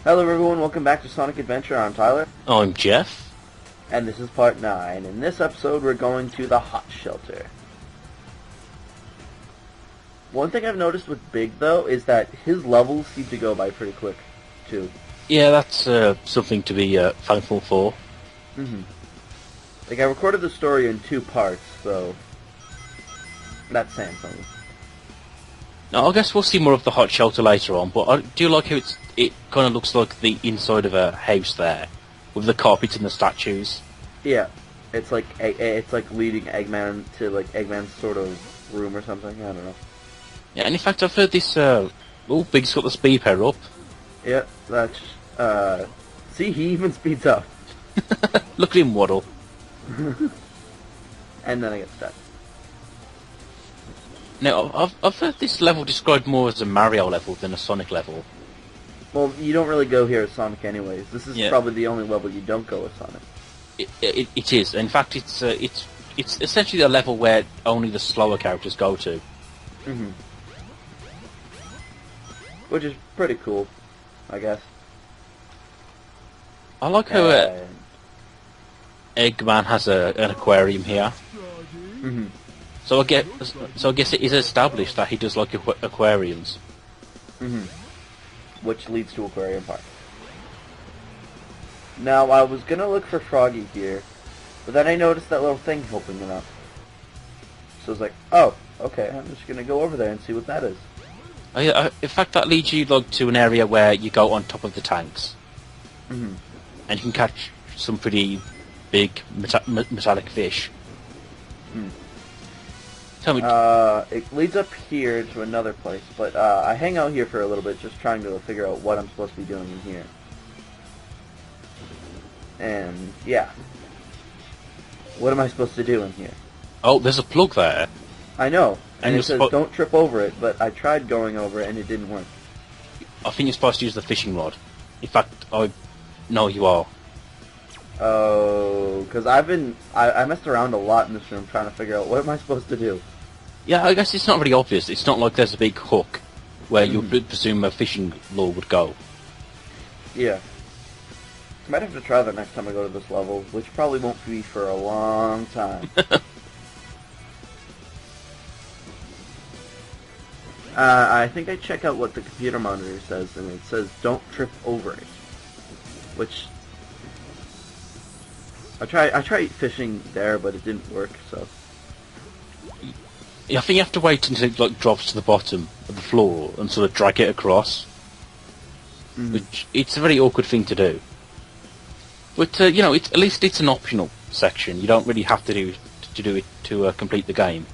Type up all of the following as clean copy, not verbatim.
Hello everyone, welcome back to Sonic Adventure. I'm Tyler, I'm Jeff. and this is part 9. In this episode, we're going to the Hot Shelter. One thing I've noticed with Big, though, is that his levels seem to go by pretty quick, too. Yeah, that's something to be thankful for. Like, I recorded the story in 2 parts, so that's saying something. Now, I guess we'll see more of the hot shelter later on, but I do like how it kind of looks like the inside of a house there, with the carpets and the statues. Yeah, it's like leading Eggman to like Eggman's sort of room or something. I don't know. Yeah, and in fact, I've heard this. Big's got the speed power up. Yeah, that's see, he even speeds up, Look at him waddle. and then I get stuck. Now, I've heard this level described more as a Mario level than a Sonic level. Well, you don't really go here as Sonic anyways. This is probably the only level you don't go as Sonic. It is. In fact, it's essentially a level where only the slower characters go to. Which is pretty cool, I guess. I like how Eggman has an aquarium here. So I guess it is established that he does like aquariums. Which leads to Aquarium Park. Now, I was gonna look for Froggy here, but then I noticed that little thing opening up. So I was like, oh, okay, I'm just gonna go over there and see what that is. In fact, that leads you like to an area where you go on top of the tanks, and you can catch some pretty big metallic fish. Tell me. It leads up here to another place, but I hang out here for a little bit, just trying to figure out what I'm supposed to be doing in here. And yeah, what am I supposed to do in here? Oh, there's a plug there. I know, and And it says don't trip over it, but I tried going over it and it didn't work. I think you're supposed to use the fishing rod. In fact, I know you are. Oh, because I messed around a lot in this room trying to figure out what am I supposed to do. Yeah, I guess it's not very obvious. It's not like there's a big hook where you would presume a fishing lure would go. Yeah. Might have to try that next time I go to this level, which probably won't be for a long time. I think I check out what the computer monitor says, and it says don't trip over it. Which I tried fishing there, but it didn't work. So Yeah, I think you have to wait until it like drops to the bottom of the floor and sort of drag it across. Which it's a very awkward thing to do. But at least it's an optional section. You don't really have to do it to complete the game.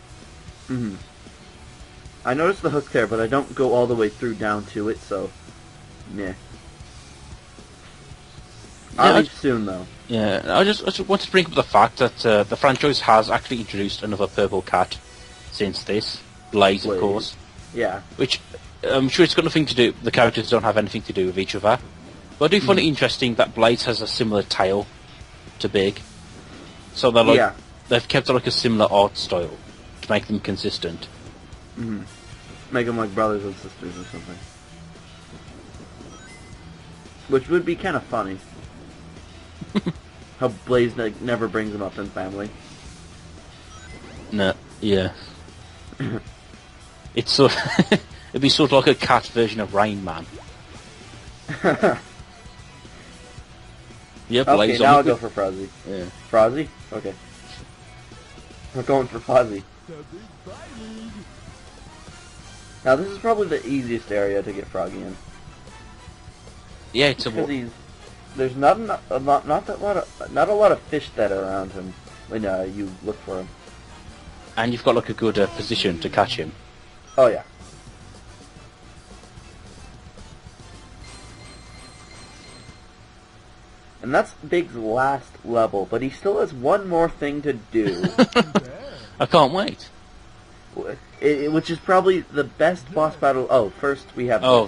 I noticed the hook there, but I don't go all the way through down to it. So, yeah. I'll leave soon, though. Yeah, I just wanted to bring up the fact that the franchise has actually introduced another purple cat since this. Blaze, of course. Yeah. Which I'm sure it's got nothing to do. The characters don't have anything to do with each other. But I do find it interesting that Blaze has a similar tail to Big. So they've kept like a similar art style to make them consistent. Make them like brothers and sisters or something. Which would be kind of funny. How Blaze never brings them up in family. No, yeah. It's sort it'd be sort of like a cat version of Rain Man. Yeah, Blaze. Okay, now I'll go for Frozzy. Yeah. Frozzy? Okay. We're going for Fozzie. Now this is probably the easiest area to get Froggy in. Yeah, it's because there's not a lot of fish that are around him when you look for him. And you've got like a good position to catch him. Oh yeah. And that's Big's last level, but he still has one more thing to do. I can't wait. Which is probably the best boss battle. Oh, first we have. Oh.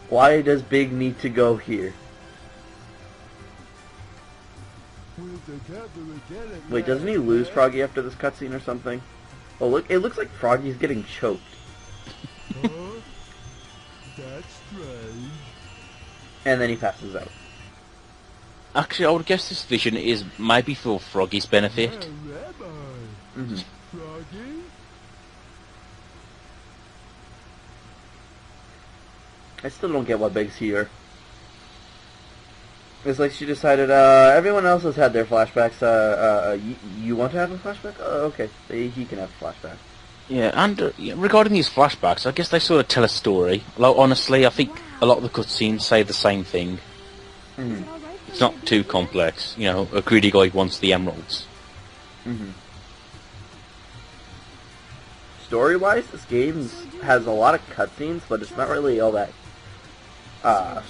Why does Big need to go here? Wait, doesn't he lose Froggy after this cutscene or something? Oh, look! It looks like Froggy's getting choked. That's strange. And then he passes out. Actually, I would guess this vision is maybe for Froggy's benefit. Mm-hmm. I still don't get why Big's here. It's like she decided, everyone else has had their flashbacks, you want to have a flashback? Oh, okay, he can have a flashback. Yeah, and regarding these flashbacks, I guess they sort of tell a story. Like, honestly, I think a lot of the cutscenes say the same thing. Mm-hmm. It's not too complex. You know, a greedy guy wants the emeralds. Mm-hmm. Story-wise, this game has a lot of cutscenes, but it's not really all that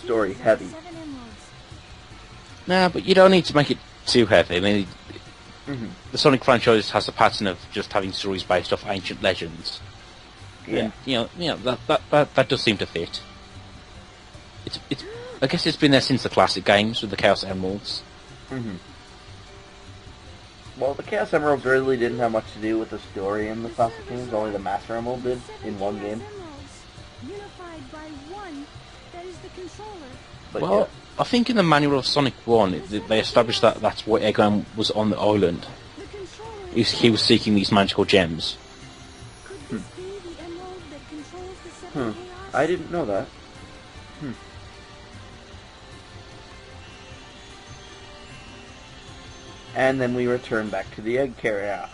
story-heavy. Nah, but you don't need to make it too heavy. I mean, Mm-hmm. the Sonic franchise has a pattern of just having stories based off ancient legends. Yeah. And, that does seem to fit. It's I guess it's been there since the classic games with the Chaos Emeralds. Mm-hmm. Well, the Chaos Emeralds really didn't have much to do with the story in the classic games. Only the Master Emerald did in one game. But Well, yeah. I think in the manual of Sonic 1, they established that that's why Eggman was on the island. He was seeking these magical gems. I didn't know that. And then we return back to the egg carrier.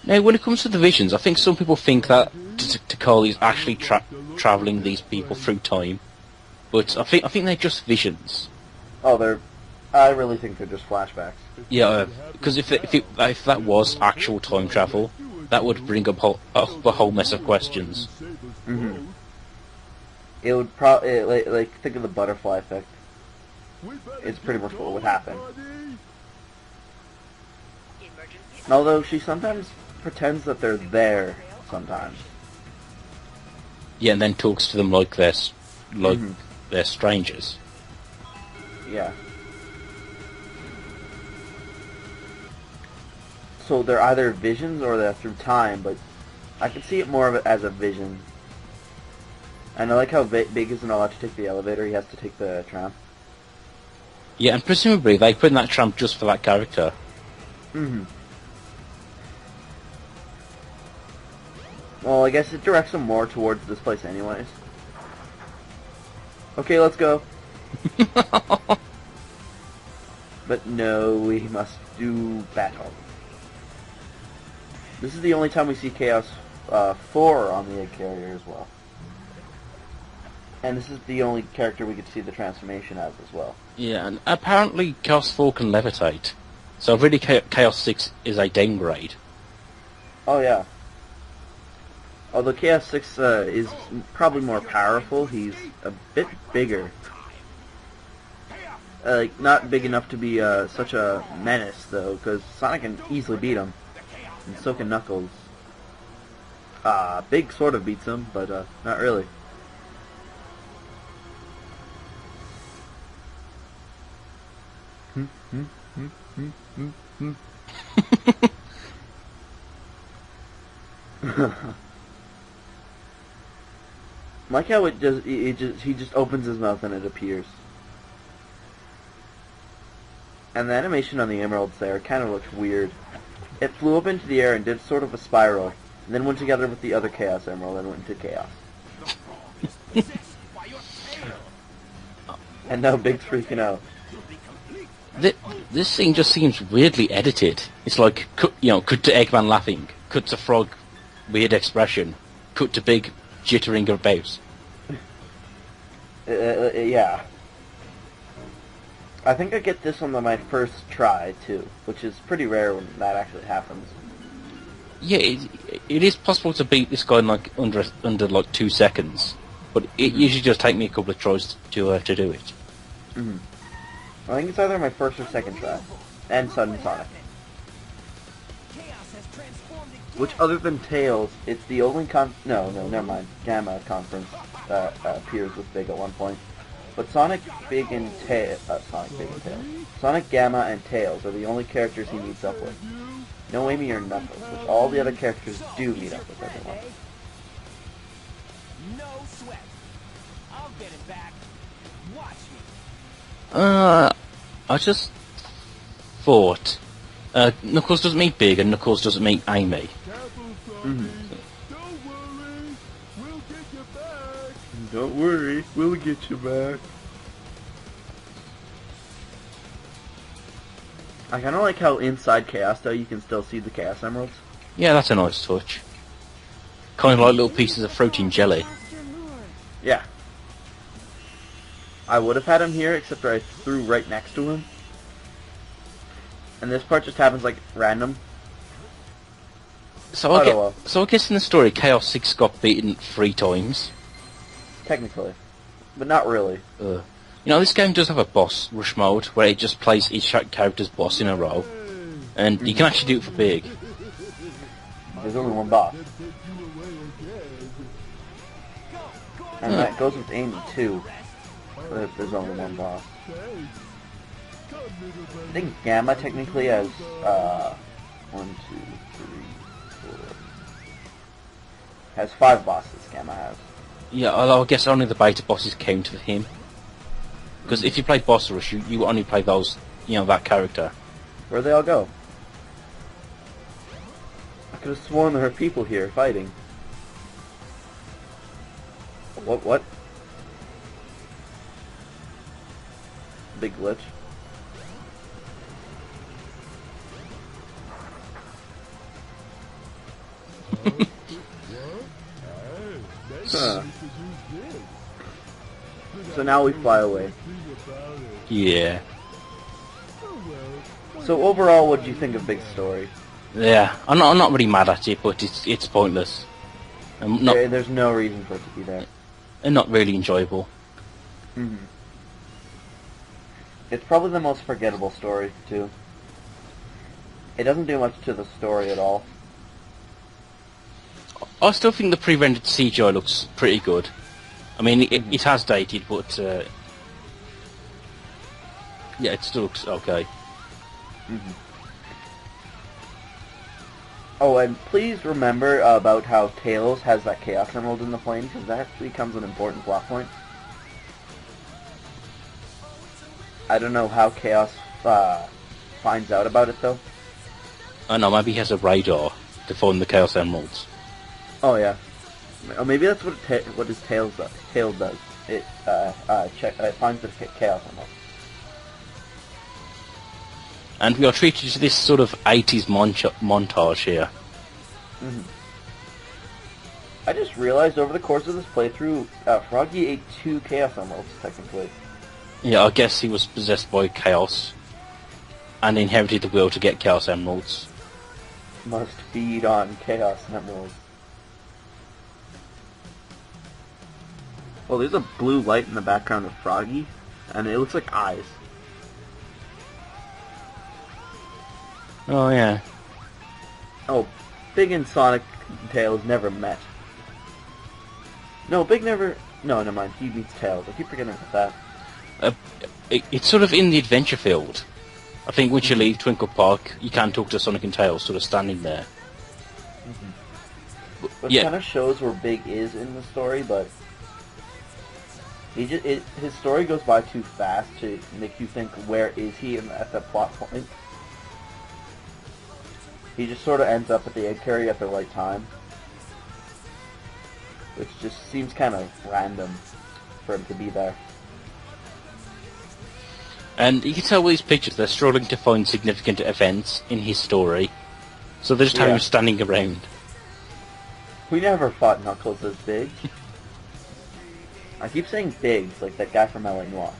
Now, when it comes to the visions, I think some people think that Takali is actually travelling these people through time. But I think they're just visions. Oh, I really think they're just flashbacks. Yeah, because if that was actual time travel, that would bring up a whole mess of questions. Mm-hmm. It would probably like think of the butterfly effect. It's pretty much what would happen. Although she sometimes pretends that they're there. Sometimes. Yeah, and then talks to them like they're strangers. Yeah. So they're either visions or they're through time, but I can see it more of it as a vision. And I like how Big isn't allowed to take the elevator, he has to take the tram. Yeah, and presumably they put in that tram just for that character. Mm-hmm. Well, I guess it directs them more towards this place anyways. Okay, let's go. But no, we must do battle. This is the only time we see Chaos 4 on the egg carrier as well. And this is the only character we could see the transformation as well. Yeah, and apparently Chaos 4 can levitate. So really Chaos 6 is a downgrade. Oh yeah. Although Chaos 6 is probably more powerful, he's a bit bigger. Like, not big enough to be such a menace, though, because Sonic can easily beat him. And so can Knuckles. Big sort of beats him, but not really. Like how he just opens his mouth and it appears. And the animation on the emeralds there kind of looks weird. It flew up into the air and did sort of a spiral, and then went together with the other Chaos Emerald and went into chaos. And now Big's freaking out. This thing just seems weirdly edited. It's like, cut to Eggman laughing, cut to Frog, weird expression, cut to Big, jittering about. Yeah. I think I get this on my first try, too, which is pretty rare when that actually happens. Yeah, it is possible to beat this guy in under like 2 seconds, but it usually just takes me a couple of tries to do it. Mm-hmm. I think it's either my first or second try, and Sudden Sonic. Which, other than Tails, it's the only no, never mind. Gamma conference appears with Big at one point. But Sonic, Sonic, Gamma, and Tails are the only characters he meets up with. No Amy or Knuckles, which all the other characters do meet up with everyone. No sweat. I'll I just thought Knuckles doesn't mean Big and Knuckles doesn't mean Amy. Don't worry, we'll get you back. I kind of like how inside Chaos, though, you can still see the Chaos Emeralds. Yeah, that's a nice touch. Kind of like little pieces of fruit and jelly. Yeah. I would have had him here, except I threw right next to him. And this part just happens like random. So I guess in the story, Chaos 6 got beaten 3 times. Technically. But not really. You know, this game does have a boss rush mode, where it just plays each character's boss in a row. And you can actually do it for Big. There's only one boss. And that goes with Amy, too. But there's only one boss. I think Gamma technically has, 1, 2, 3, 4... has 5 bosses, Gamma has. Yeah, although I guess only the beta bosses count for him. Because if you play Boss Rush, you only play those, you know, that character. Where'd they all go? I could have sworn there were people here fighting. What? Big glitch. Huh. So now we fly away. Yeah. So overall, what do you think of Big's story? Yeah, I'm not really mad at it, but it's pointless. There's no reason for it to be there. And not really enjoyable. It's probably the most forgettable story, too. It doesn't do much to the story at all. I still think the pre-rendered CGI looks pretty good. I mean, it has dated, but yeah, it still looks okay. Oh, and please remember about how Tails has that Chaos Emerald in the plane, because that becomes an important plot point. I don't know how Chaos finds out about it, though. I know, maybe he has a radar to find the Chaos Emeralds. Oh, yeah. Or maybe that's what his tail does. It finds the Chaos Emerald. And we are treated to this sort of 80s montage here. I just realized over the course of this playthrough, Froggy ate 2 Chaos Emeralds, technically. Yeah, I guess he was possessed by Chaos. And inherited the will to get Chaos Emeralds. Must feed on Chaos Emeralds. Well, there's a blue light in the background of Froggy, and it looks like eyes. Oh, yeah. Oh, Big and Sonic and Tails never met. No, Big never... No, never mind. He meets Tails. I keep forgetting about that. It's sort of in the adventure field. I think once you leave Twinkle Park, you can talk to Sonic and Tails sort of standing there. But it kind of shows where Big is in the story, but... his story goes by too fast to make you think, where is he at that plot point? He just sort of ends up at the egg carrier at the right time. Which just seems kind of random for him to be there. And you can tell with these pictures, they're struggling to find significant events in his story. So they're just having him standing around. We never fought Knuckles as Big. I keep saying Biggs, like that guy from L.A. Noire.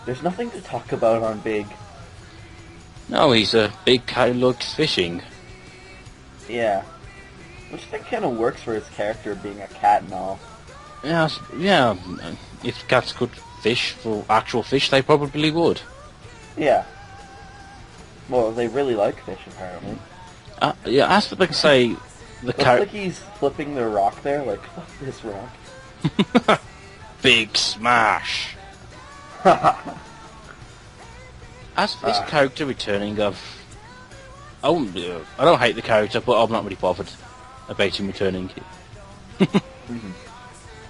There's nothing to talk about on Big. No, he's a big guy who likes fishing. Yeah. Which I think kind of works for his character being a cat and all. Yeah, if cats could fish for actual fish, they probably would. Yeah. Well, they really like fish, apparently. Yeah, as for they can say, the character... Looks like he's flipping the rock there, like, fuck this rock. Big smash! As for this character returning, I don't hate the character, but I'm not really bothered about him returning.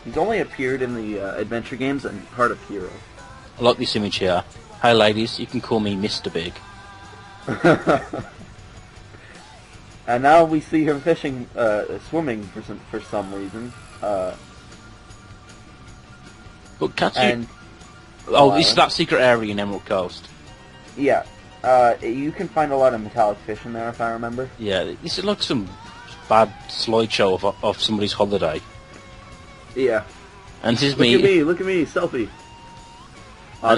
He's only appeared in the adventure games and part of Hero. I like this image here. Hey ladies, you can call me Mr. Big. And now we see him fishing, swimming for some reason. But can't you... Oh, it's that secret area in Emerald Coast. Yeah. You can find a lot of metallic fish in there, if I remember. Yeah, this is like some bad slideshow of somebody's holiday. Yeah. And this is me... Look at me, selfie.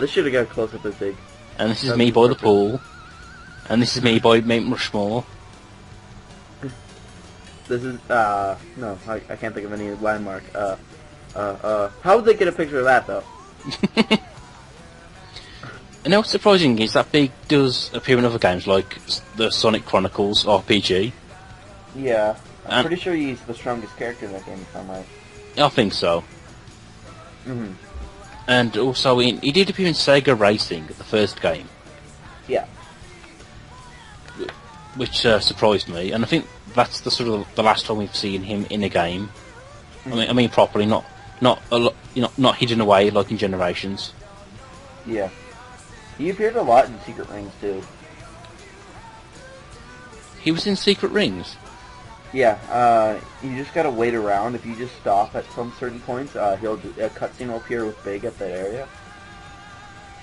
This should have got close up as big. And this is me by the pool. And this is me by Mount Rushmore. This is, no, I can't think of any landmark. How would they get a picture of that, though? And what's surprising is that Big does appear in other games, like the Sonic Chronicles RPG. Yeah, I'm pretty sure he's the strongest character in that game, if I'm right. I think so. Mm-hmm. And also, he did appear in Sega Racing, the first game. Yeah. Which surprised me, and I think that's the sort of the last time we've seen him in a game. Mm-hmm. I mean properly, not hidden away like in Generations. Yeah. He appeared a lot in Secret Rings too. He was in Secret Rings? Yeah, you just gotta wait around. If you just stop at some certain points, a cutscene will appear with Big at that area.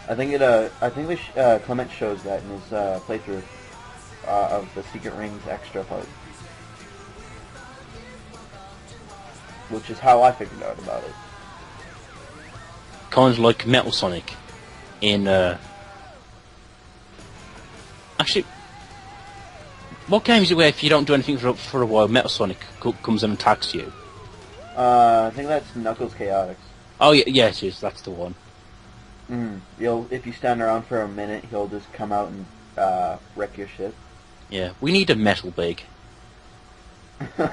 I think Clement shows that in his playthrough of the Secret Rings extra part, which is how I figured out about it. Kind of like Metal Sonic in actually, what game is it where if you don't do anything for a while, Metal Sonic comes and attacks you? I think that's Knuckles Chaotix. Oh yeah, it is. That's the one. If you stand around for a minute, he'll just come out and wreck your shit. Yeah, we need a Metal Big. They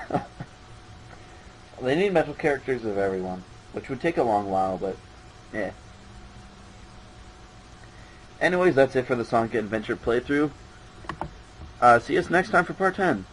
need metal characters of everyone, which would take a long while, but yeah. Anyways, that's it for the Sonic Adventure playthrough. See us next time for part 10.